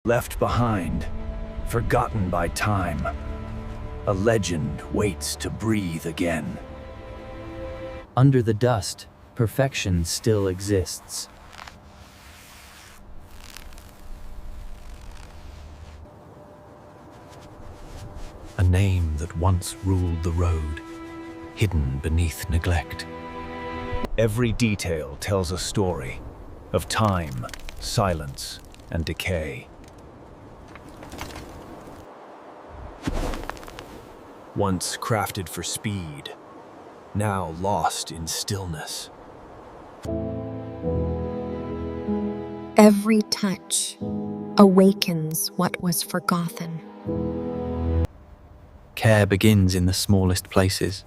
Left behind, forgotten by time, a legend waits to breathe again. Under the dust, perfection still exists. A name that once ruled the road, hidden beneath neglect. Every detail tells a story of time, silence, and decay. Once crafted for speed, now lost in stillness. Every touch awakens what was forgotten. Care begins in the smallest places.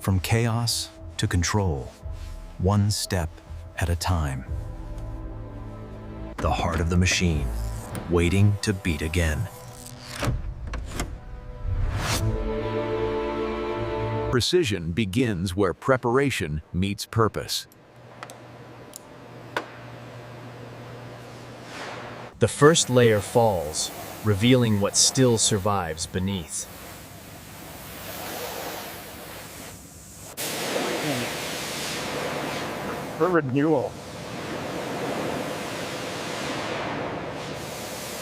From chaos to control, one step at a time. The heart of the machine, waiting to beat again. Precision begins where preparation meets purpose. The first layer falls, revealing what still survives beneath. For renewal.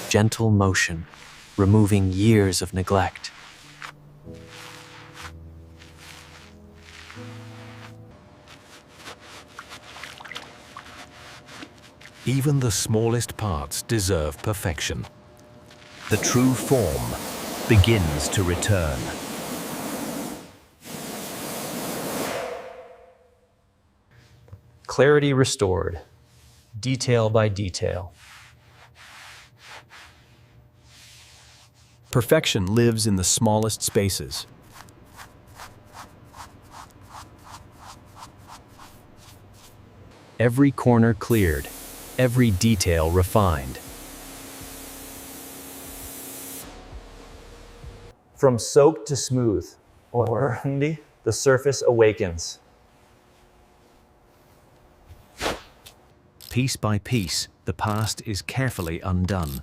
Gentle motion, removing years of neglect. Even the smallest parts deserve perfection. The true form begins to return. Clarity restored, detail by detail. Perfection lives in the smallest spaces. Every corner cleared, every detail refined. From soaked to smooth, or the surface awakens. Piece by piece, the past is carefully undone.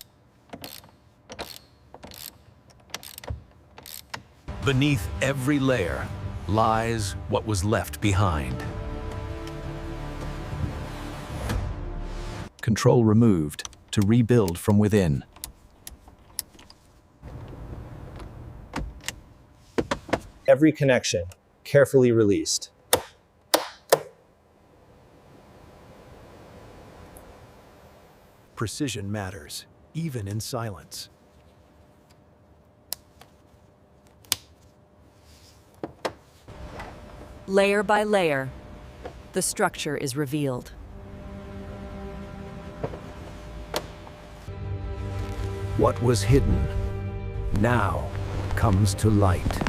Beneath every layer lies what was left behind. Control removed to rebuild from within. Every connection carefully released. Precision matters, even in silence. Layer by layer, the structure is revealed. What was hidden now comes to light.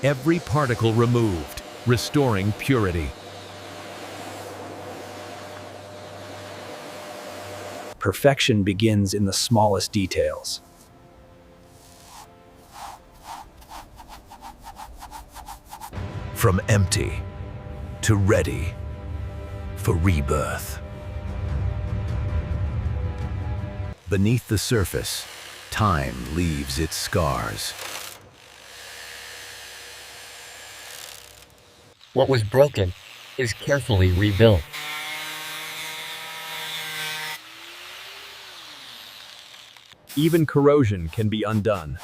Every particle removed, restoring purity. Perfection begins in the smallest details. From empty to ready for rebirth. Beneath the surface, time leaves its scars. What was broken is carefully rebuilt. Even corrosion can be undone.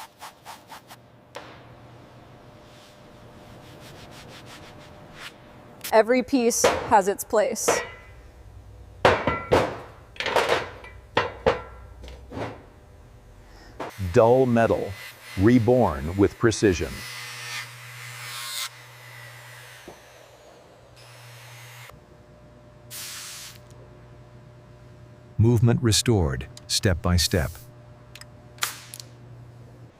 Every piece has its place. Dull metal, reborn with precision. Movement restored, step by step.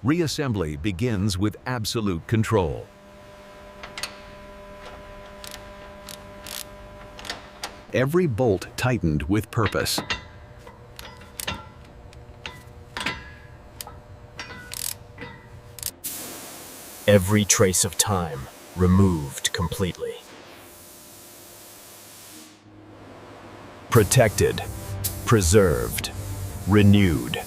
Reassembly begins with absolute control. Every bolt tightened with purpose. Every trace of time removed completely. Protected, preserved, renewed.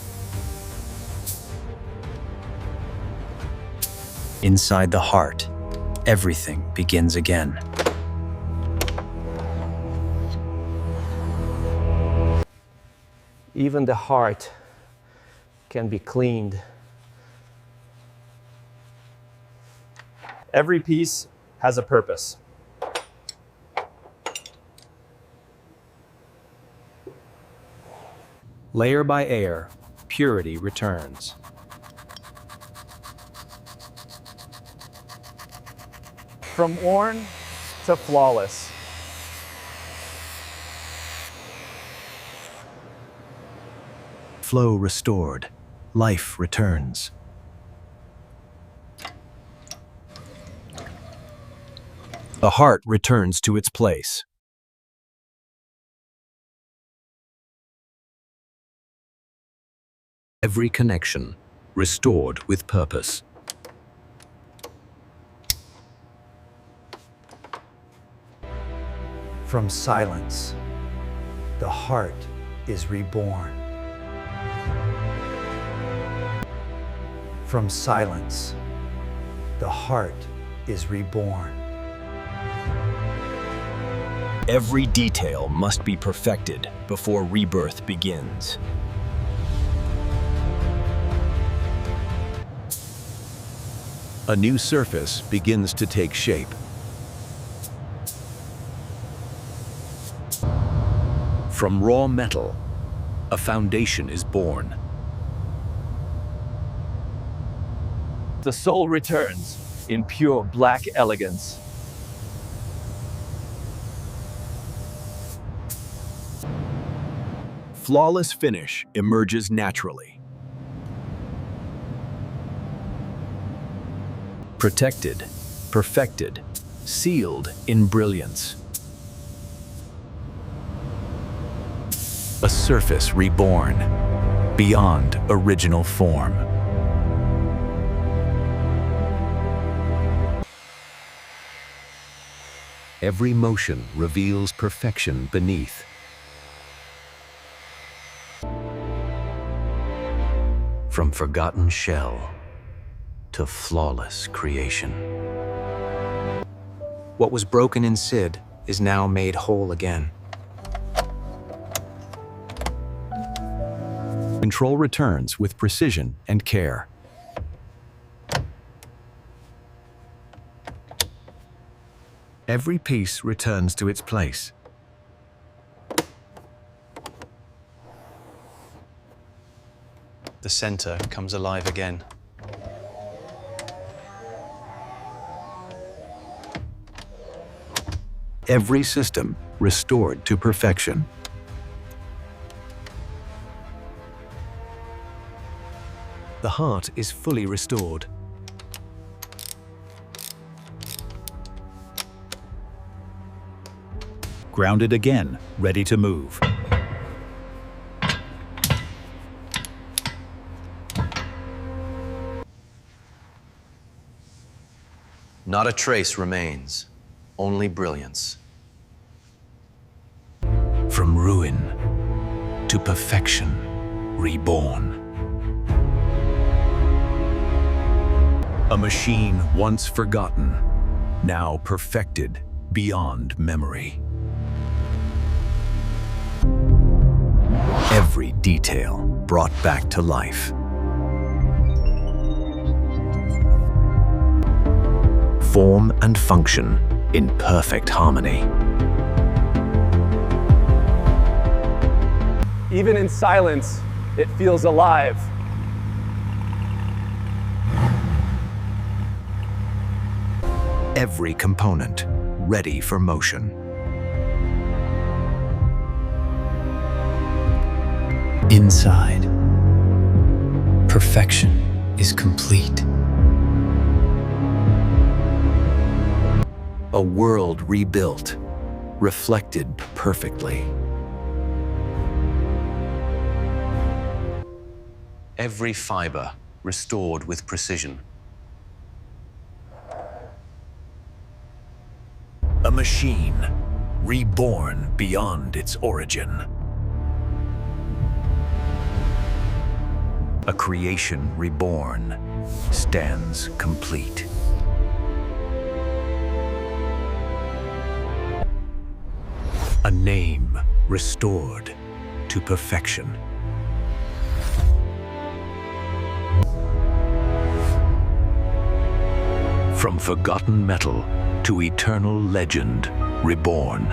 Inside the heart, everything begins again. Even the heart can be cleaned. Every piece has a purpose. Layer by layer, purity returns. From worn to flawless. Flow restored. Life returns. The heart returns to its place. Every connection restored with purpose. From silence, the heart is reborn. From silence, the heart is reborn. Every detail must be perfected before rebirth begins. A new surface begins to take shape. From raw metal, a foundation is born. The soul returns in pure black elegance. Flawless finish emerges naturally. Protected, perfected, sealed in brilliance. A surface reborn, beyond original form. Every motion reveals perfection beneath. From forgotten shell to flawless creation. What was broken in Sid is now made whole again. Control returns with precision and care. Every piece returns to its place. The center comes alive again. Every system restored to perfection. The heart is fully restored. Grounded again, ready to move. Not a trace remains, only brilliance. From ruin to perfection, reborn. A machine once forgotten, now perfected beyond memory. Every detail brought back to life. Form and function in perfect harmony. Even in silence, it feels alive. Every component ready for motion. Inside, perfection is complete. A world rebuilt, reflected perfectly. Every fiber restored with precision. A machine reborn beyond its origin. A creation reborn stands complete. A name restored to perfection. From forgotten metal to eternal legend reborn.